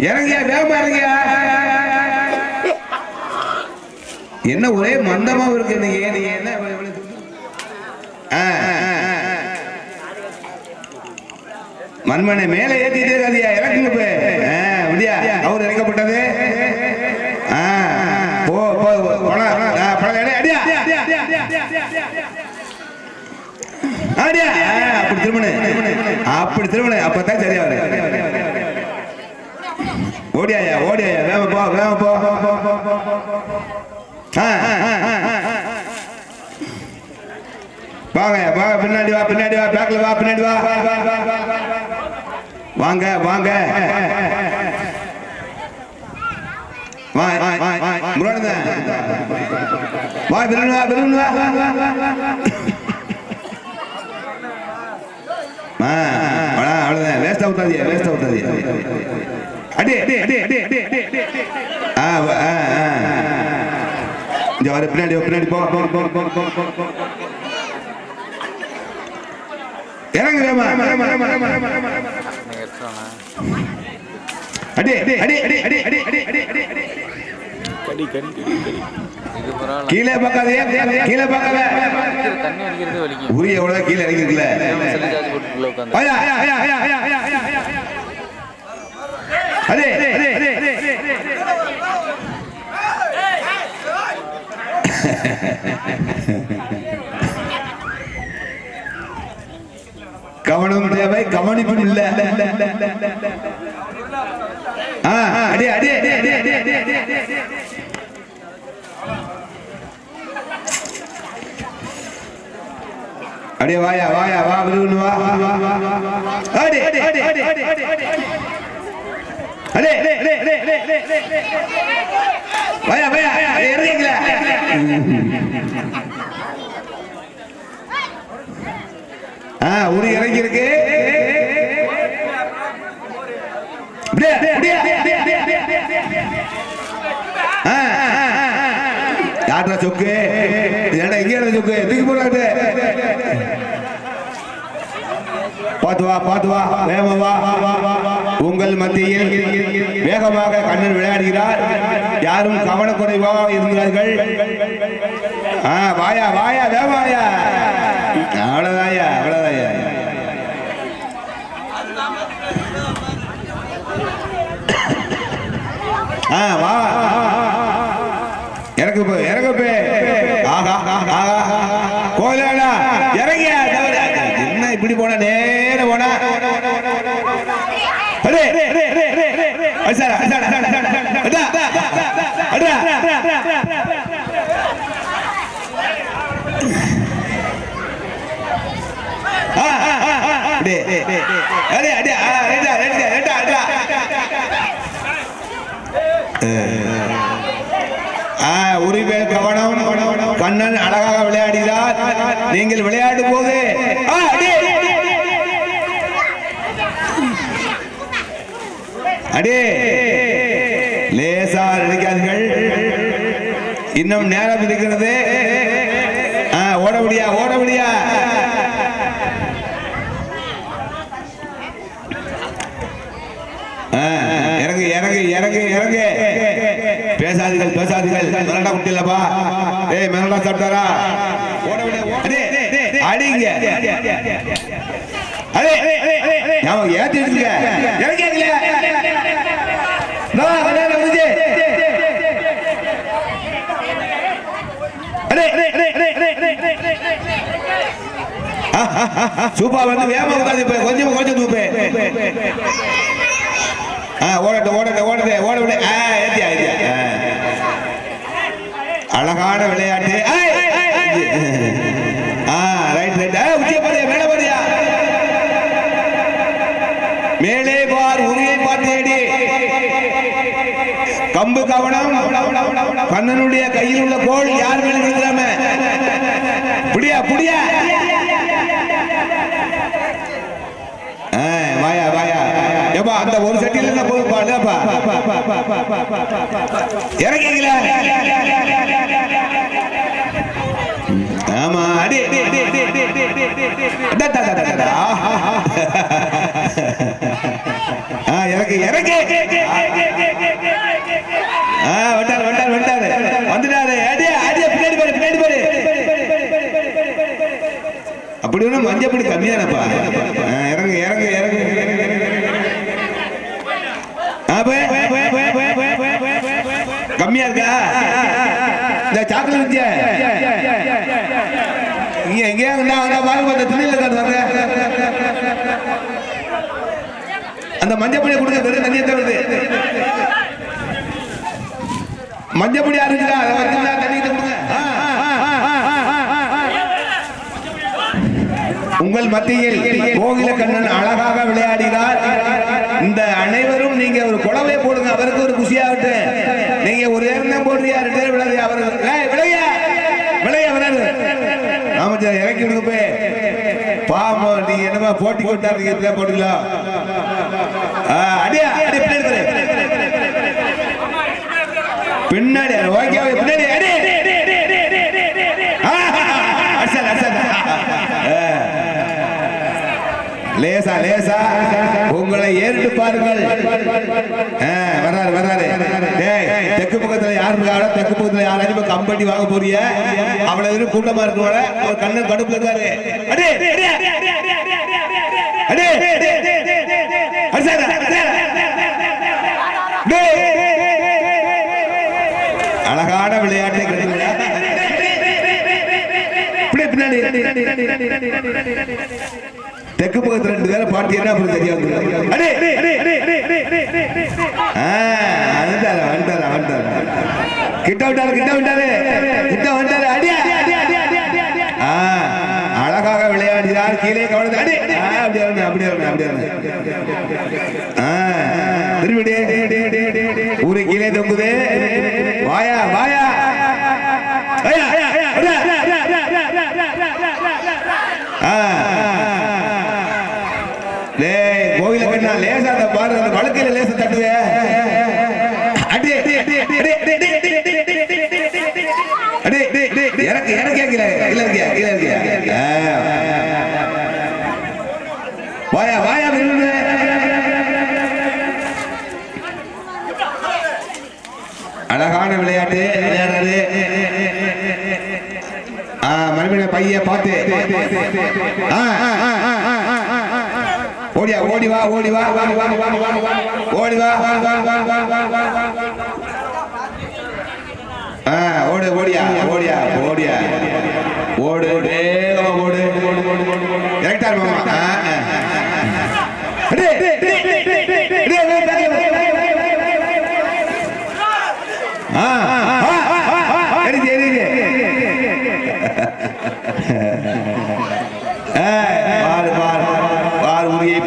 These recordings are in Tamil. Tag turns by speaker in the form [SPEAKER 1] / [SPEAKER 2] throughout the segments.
[SPEAKER 1] இறங்கியா வேகமா இறங்கியா. என்ன ஒரே மந்தமா இருக்கு இன்னைக்கு. என்ன மண்மனை மேல ஏத்திட்டே இருக்காதியா, இறக்குங்க போய். அப்படியா அவர் இறக்கப்பட்டது. அப்படி திருமண அப்பதான் சரியா வர. ஓடியாயா ஓடியாயா, வேம போ வேம போ. வாங்க வாங்க, பின்னாடி வா பின்னாடி வா, பேக்ல வா பின்னாடி வா. வாங்க வாங்க முருகன் வா, விரும்பு வா விரும்பு வா. அவ்வளவுதான், வேஸ்டா ஊத்தாதியா வேஸ்டா ஊத்தாதியா. அடி அடி அடி அடி அடி அடி. இங்க வர, பின்னாடி பின்னாடி போ. இறங்குறேமா. அடி அடி அடி அடி அடி அடி அடி அடி அடி அடி. கடி கடி கடி. கீழே பார்க்காதே, கீழே பார்க்காத. தண்ணி அடிக்கிறது வலிக்கும். உரிய எவ்வளவு கீழே இறங்கிருக்குல. ஆயா ஆயா ஆயா ஆயா ஆயா ஆயா. அடே அடே அடே அடே. கவனம் தேவை, கவனிப்பும் இல்ல. அடி அடி அடி அடி அடி அடி அடி. அடி வாயா வாயா வா விரும்பு வா. அடி அடி அடி அடி அடி அடி அடி. அடே அடே அடே அடே அடே அடே. வாயா வாயா இறங்குங்களா. உரி இறங்கி இருக்கு. யாரா சொக்கு, எங்க சொக்கு தூக்கி போடாது. பாத்து வா பாத்து வா, வேகமா வா. உங்கள் மத்தியில் வேகமாக கண்ணன் விளையாடுகிறார். யாரும் கவனக்குறைவாக இருக்கிறார்கள். வாயா வாயா வேகமாயா. அவ்வளவுதாயா அவ்வளவுதாயா. வா இறக்கு போ இறக்கு போ. கோயிலா இறங்கியா. என்ன இப்படி போன, நேர போன. உரிமை கவனம். கண்ணன் அழகாக விளையாடுகிறார். நீங்கள் விளையாடும் போது அடே லேசா நினைக்காதீர்கள். இன்னும் நேரம் இருக்கிறது. ஓட முடியா ஓட முடியா. இறங்கு இறங்கு இறங்கு இறங்கு. பேசாதீர்கள் பேசாதீர்கள். மிரண்டா குட்டிலப்பா. மிரண்டா சாப்பிட்டாரா. ஓட விட அடிங்க. அடே ஏத்தி எடுங்க. இறங்கிங்களே. சூப்பா வந்து வேகமா உட்காந்து கொஞ்சம் கொஞ்சம் தூப்பே. ஓடட்டு ஓடட்டு ஓடட்டு ஓட விட. ஏத்தியா ஏத்தியா. அழகான விளையாட்டு. Right right. உச்சிய பாரியா மேல பாரியா. மேலே பார், உரியை பார்த்தேடி. கம்பு கவனம். கண்ணனுடைய கையில் உள்ள கோல் யார் மேல விழுந்துடாம. புடியா புடியா. வாயா வாயா. ஏப்பா அந்த ஒரு சட்டில இருந்தா போதுப்பா. இல்லப்பா இறங்கிங்களா. ஆமா அடி அடி அடி அடி அடி அடி. இறங்கு இறங்கு. வண்டாரு வண்டாரு வண்டாரு வந்துட்டாரு. அடியா அடியா பின்னாடி பாரு பின்னாடி பாரு. அப்படி ஒன்றும் மஞ்சப்படி கம்மியானப்பா. இறங்கு இறங்கு இறங்கு. கம்மியா இருக்கா இந்த சாக்லேட் வச்சு இங்க எங்கேயா பாருங்க துணியில இருக்காது. அந்த மஞ்சப்பொடியை கொடுக்க வெறும் தண்ணியை தருது. மஞ்சப்பொடி அரைஞ்சா தண்ணி கொடுங்க. உங்கள் மத்தியில் கோகிலக்கண்ணன் அழகாக விளையாடினார். இந்த அனைவரும் நீங்க ஒரு குழவை போடுங்க, அவருக்கு ஒரு குஷியாகட்டு. நீங்க ஒரு நேரம் போடுறியா 2 பேர் விளையாடு. அவர் விளையா விளையா வராது. ஆமா இறக்கி விடுங்க போய். பாமா நீங்க என்னமா போட்டி கொண்டாடுறீங்க போட்டுக்கலாம். அடியா அடி பின்னாடி ஓகே பின்னாடி அடி லேசா லேசா உங்களை ஏறிட்டு பாருங்கள். வராரு வராரு. தெற்கு பக்கத்துல யாரு இருக்காங்க? தெற்கு பக்கத்துல யாராச்சும் கம்பெனி வாங்க போறிய? அவ்வளவு கூட்டமா இருக்கோட ஒரு கண்ணன் கடுப்புல இருக்காரு. அழகான விளையாட்டை பின்னாடி தெற்கு பக்கத்துல 2 பேரை பாட்டி என்ன அப்புறம் சரியா கிட்ட விட்டாரு கிட்ட விட்டாரு கிட்ட விட்டாரு. அடியா அழகாக விளையாடினார். கீழே கவனம் அடி அப்படி அப்படி அப்படி திரும்பிடு ஊரை கீழே தொங்குது. வாயா வாயா கோயிலுக்கு லேசா பாரு அந்த வழக்கையில லேச தட்டுவே. அடி எனக்கு எனக்கு கீழே கீழே இருக்கியா கீழே இருக்கியா. வாயா வாயா அழகான விளையாட்டு விளையாடுறது. மறுபடிய பைய பார்த்து ஓடியா ஓடி வா ஓடி வா ஓடி வா ஓடு ஓடியா ஓடியா ஓடியா ஓடு ஓடு கரெக்டா மாமா.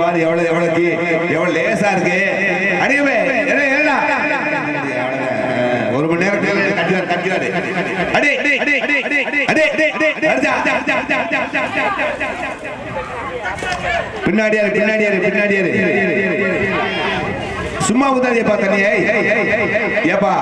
[SPEAKER 1] பாரு எவ்வளவு எவ்வளவு எவ்வளவு லேசா இருக்கு. அடியவே ஒரு மணி நேரத்தில் கட்டினாரு. பின்னாடியாரு பின்னாடியாரு பின்னாடியாரு சும்மா உதாதிய பார்த்தனே. ஏப்பா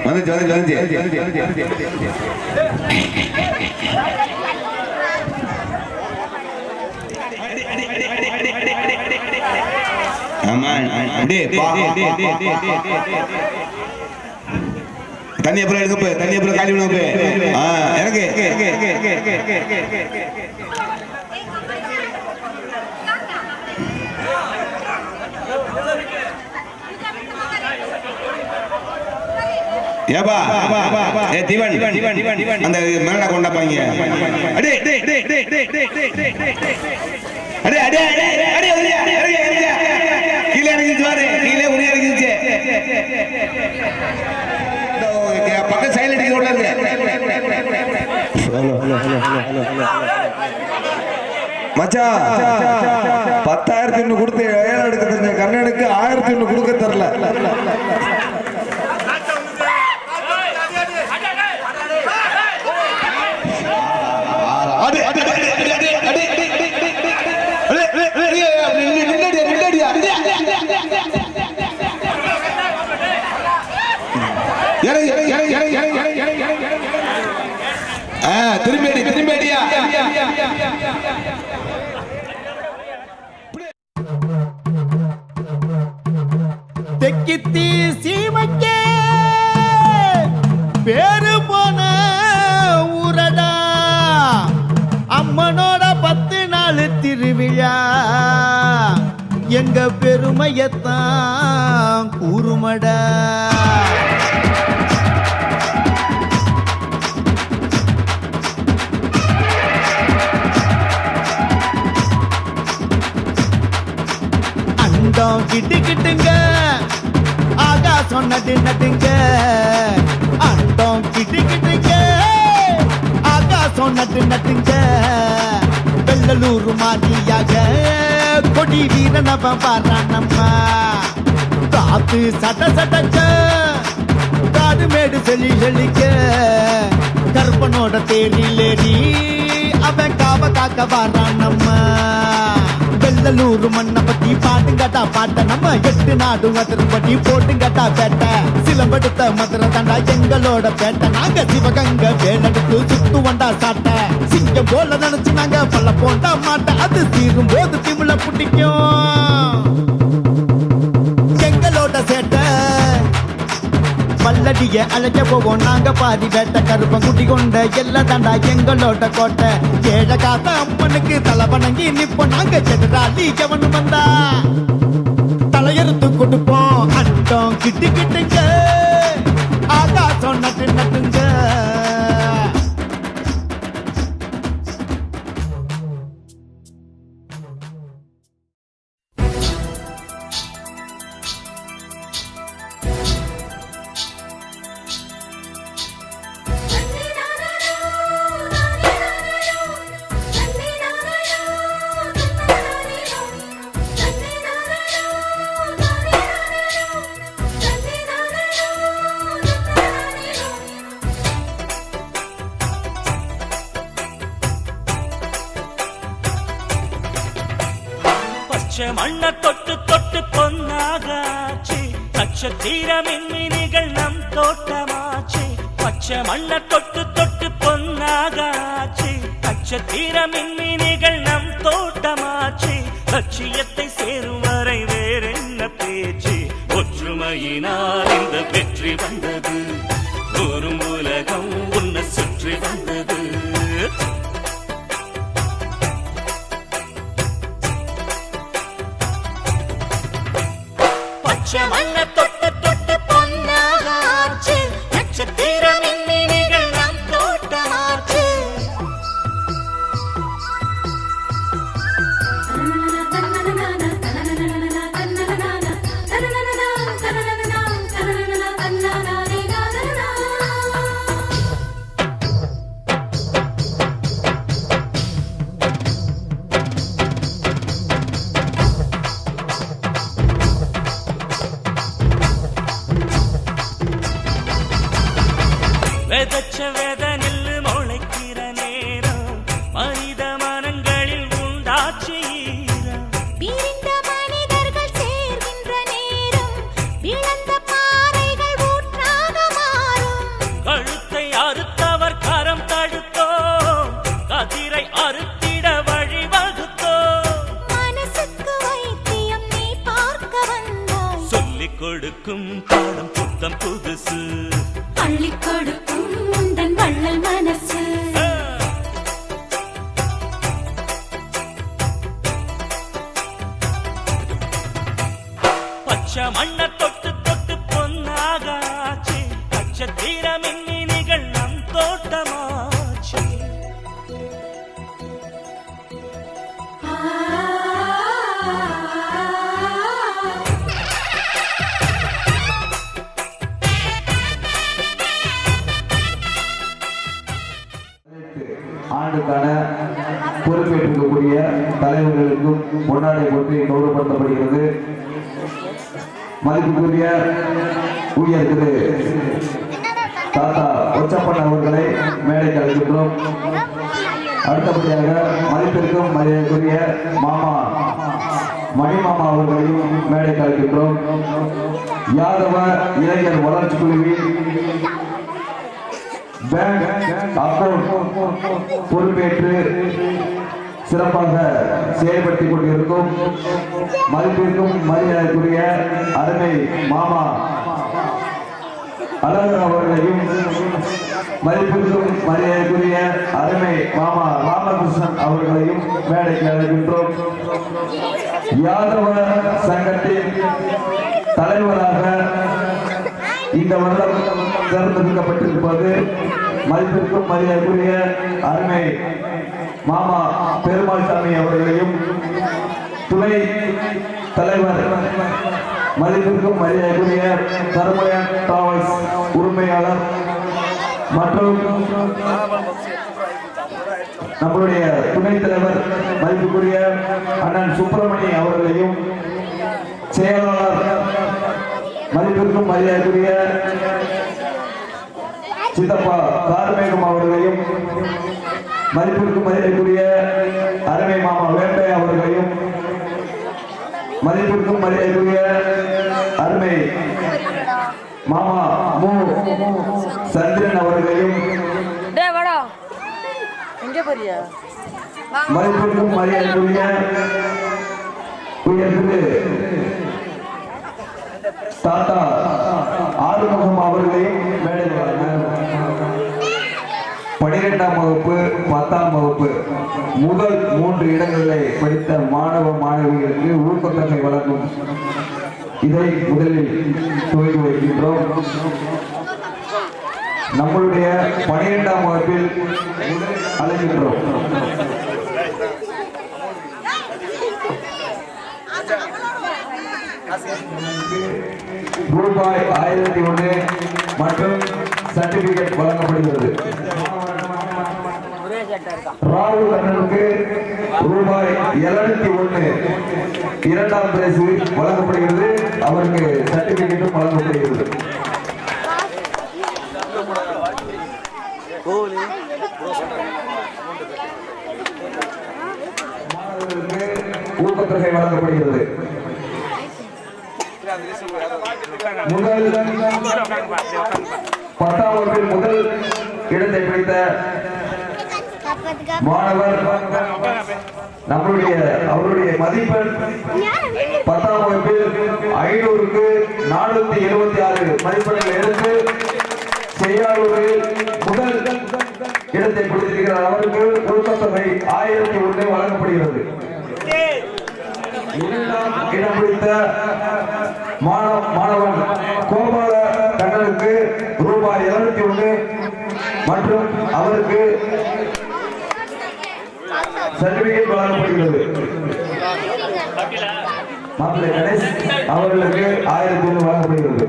[SPEAKER 1] வந்துச்சு வந்துச்சு வந்துச்சு. தண்ணி அப்புறம் எடுக்க தண்ணி அப்புறம் காலி விட எனக்கு ஏபா ஏ தீவன் அந்த மேல கொண்டாப்பாங்க. அடே அடே அடே அடே அடே அடே அடே கீழே இறங்கிச்சு பாரு. கீழே உரிய இறங்கிச்சு. பக்க சைலண்ட் ரோட்ல மச்சான் 10,000 கொடுத்து ஏழை எடுக்க தெரிஞ்ச கர்நாடனுக்கு 1000 கொடுக்க தரல. திரும்பேடி திரும்பேடியா
[SPEAKER 2] எங்க பெருமையத்தான் கூறுமடா. அண்டம் கிட்டு கிட்டுங்க, ஆகாசம் நடு நடுங்க. அண்டம் கிட்டு கிட்டுங்க, ஆகாசம் நடு நடுங்க. வெள்ளலூர் மாதிரியாக கொடி வீரனவன் பாரானம்மா. காத்து சட்ட சட்டக்க, காடு மேடு செல்லி செல்லிக்க. கருப்பனோட தேரிலேறி அவன் காவ காக்க பாரானம்மா. வெள்ளலூர் மண்ணை பத்தி பாட்டுங்கட்டா பாட்ட, நம்ம 8 நாடு அதிர்படி போட்டுங்கட்டா பேட்ட. சிலம்படுத்த மதுரை தாண்டா எங்களோட பேட்ட. நாங்க சிவகங்க வேலெடுத்து சுத்துவண்டா சாட்ட. சிங்கம் போல நினைச்சு நாங்க பல்ல போண்டா மாட்ட. அது தீரும் போது திமுல பிடிக்கும் எங்களோட சேட்ட. பல்லடிய அழைக்க போவோம் நாங்க பாதி வேட்ட. கருப்பம் குட்டி கொண்ட எல்லாம் தாண்டா எங்களோட கோட்டை. ஏழ காத்த அம்மனுக்கு தலை வணங்கி நிப்போம் நாங்க. செடுறாளி எவனு வந்தா தலையெடுத்து கொடுப்போம். அண்டம் கிட்டு கிட்டுங்க, ஆகாசம் நட்டு நட்டுங்க.
[SPEAKER 3] மண்ண தொட்டு தொட்டு பொன்னாகாச்சு. நட்சத்திர மின்மினிகள் நம் தோட்டமாச்சு. பச்சை மண்ண தொட்டு தொட்டு பொன்னாகாச்சு. நட்சத்திர மின்மினிகள் நம் தோட்டமாச்சு. லட்சியத்தை சேரும் வரை வேறென்ன பேச்சு. ஒற்றுமையினால் இந்த வெற்றி வந்தது. ஒரு உலகம் உன்னை சுற்றி வந்தது. மண்ண தொட்டு தொட்டு பொன்னாகாச்சு. நட்சத்திர மின்மினிகள் நம் தோட்டமாச்சு. விதைச்ச வித நெல்லு முளைக்கிற நேரம் மனித மனங்களில் உண்டாச்சு ஈரம்.
[SPEAKER 4] பிரிந்த மனிதர்கள் சேர்கின்ற நேரம் இழந்த பாறைகள் ஊற்றாக மாறும்.
[SPEAKER 3] கழுத்தை அறுத்தவர் கரம் தடுத்தோ, கதிரை அறுத்திட வழிவகுத்தோ.
[SPEAKER 4] மனசுக்கு வைத்தியம் நீ பார்க்க வந்தாய்.
[SPEAKER 3] சொல்லிக் கொடுக்கும் பாடம் புத்தம் புதுசு.
[SPEAKER 4] அள்ளிக் கொடுக்கும் உந்தன் வள்ளல் மனசு.
[SPEAKER 3] பச்சை மண்ண தொட்டு தொட்டு பொன்னாகாச்சு. நட்சத்திர மின்மினிகள் நம் தோட்டமாச்சு.
[SPEAKER 1] ஆண்டுக்கான பொறுப்பேற்றிருக்கக்கூடிய தலைவர்களுக்கும் பொன்னாடை போற்றி கௌரவப்படுத்தப்படுகிறது. மதிப்புக்குரிய ஊழியர் திரு தாத்தா ஒச்சப்பன் அவர்களை மேடைக்கு அழைக்கின்றோம். அடுத்தபடியாக மதிப்பிற்கும் மரியாதைக்குரிய மாமா மணிமாமா அவர்களையும் மேடைக்கு அழைக்கின்றோம். யாதவ இளைஞர் வளர்ச்சி குழுவின் பேங்க் அக்கவுண்ட் பொறுப்பேற்று சிறப்பாக செயல்படுத்திக் கொண்டிருக்கும் மதிப்பிற்கும் மரியாதைக்குரிய அருமை மாமா அழகர் அவர்களையும் மதிப்பிற்கும் மரியாதைக்குரிய அருமை மாமா ராமகிருஷ்ணன் அவர்களையும் மேடைக்கு அழைக்கின்றோம். யாதவ சங்கத்தின் தலைவராக இந்த வருடம் தேர்ந்தெடுக்கப்பட்டிருப்பது மதிப்பிற்கும் மரியாதைக்குரிய அருமை மாமா பெருமாள் சாமி அவர்களையும், துணை தலைவர் மதிப்பிற்கும் மரியாதைக்குரிய தர்மயன் டிராவல்ஸ் உரிமையாளர் மற்றும் நம்முடைய துணைத் தலைவர் மதிப்புக்குரிய அண்ணன் சுப்பிரமணி அவர்களையும், செயலாளர் மதிப்பிற்கும் மரியாதைக்குரிய சித்தப்பா கார்மேகம் அவர்களையும், மதிப்பிற்கும் மரியாதைக்குரிய அருமை மாமா வேட்டை அவர்களையும், மதிப்பிற்கும் மரியாதைக்குரிய அருமை மாமா மு சந்திரன் அவர்களையும், மதிப்பிற்கும் மரியாதைக்குரிய உயர்ந்து தாத்தா ஆறுமுகம் அவர்களையும் மேடையில் 12ஆம் வகுப்பு 10ஆம் வகுப்பு முதல் 3 இடங்களை படித்த மாணவ மாணவிகளுக்கு ஊக்கத்தொகை வழங்கும் இதை முதலில் துவங்கி வைக்கின்றோம். நம்மளுடைய 12ஆம் வகுப்பில் அழைக்கின்றோம். ரூபாய் 1001 மற்றும் சர்டிபிகேட் வழங்கப்படுகிறது. ராகுல் அண்ணனுக்கு ரூபாய் 701 2ஆம் பிரைஸ் வழங்கப்படுகிறது. அவருக்கு சர்டிபிகேட்டும் வழங்கப்படுகிறது. மாணவர்களுக்கு ஊக்கத்தொகை வழங்கப்படுகிறது. முதல் 10ஆம் வகுப்பில் முதல் இடத்தை பிடித்த மாணவர் அவருடைய மதிப்பெண் 10ஆம் வகுப்பில் 500க்கு 476 மதிப்பெண்கள் எடுத்து செய்யாளூரில் முதல் இடத்தை பிடித்திருக்கிறார். அவருக்கு ஊக்கத்தொகை 1001 வழங்கப்படுகிறது. 2ஆம் இடம் பிடித்த மாணவன் கோபால கண்ணனுக்கு ரூபாய் 701 மற்றும் அவருக்கு சர்டிபிகேட் வழங்கப்படுகிறது. மாப்பிள்ளை கணேஷ் அவர்களுக்கு 1001 வழங்கப்படுகிறது.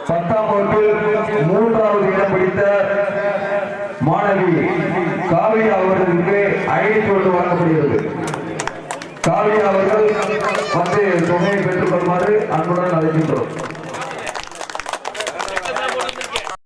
[SPEAKER 1] பத்தாம் வகுப்பில் 3வது இடம் பிடித்த மாணவி காவியா அவர்களுக்கு 501 வழங்கப்படுகிறது. காவியா அவர்கள் வந்து தொகையை பெற்றுக் கொள்ளுமாறு அன்புடன்